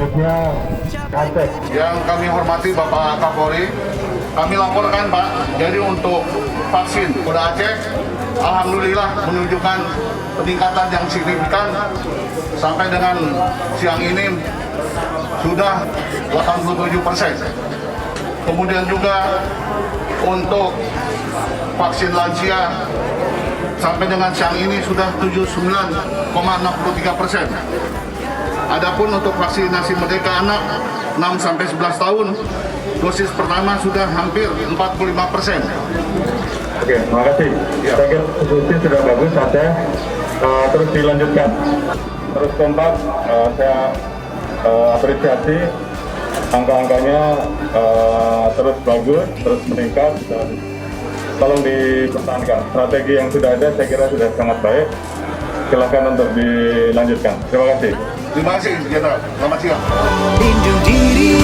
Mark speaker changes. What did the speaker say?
Speaker 1: selanjutnya Aceh.
Speaker 2: Yang kami hormati Bapak Kapolri, kami laporkan Pak, jadi untuk vaksin Polda Aceh, alhamdulillah menunjukkan peningkatan yang signifikan sampai dengan siang ini sudah 87%. Kemudian juga untuk vaksin lansia sampai dengan siang ini sudah 79,63%. Adapun untuk vaksinasi Merdeka Anak 6-11 tahun, dosis pertama sudah hampir 45%.
Speaker 1: Oke, terima kasih. Saya kira diskusi sudah bagus, Aceh. Terus dilanjutkan. Terus kompak, saya apresiasi angka-angkanya terus bagus, terus meningkat, dan tolong dipertahankan. Strategi yang sudah ada saya kira sudah sangat baik. Silakan untuk dilanjutkan. Terima kasih.
Speaker 2: Terima kasih, Jenderal. Selamat siang.
Speaker 3: Lindung diri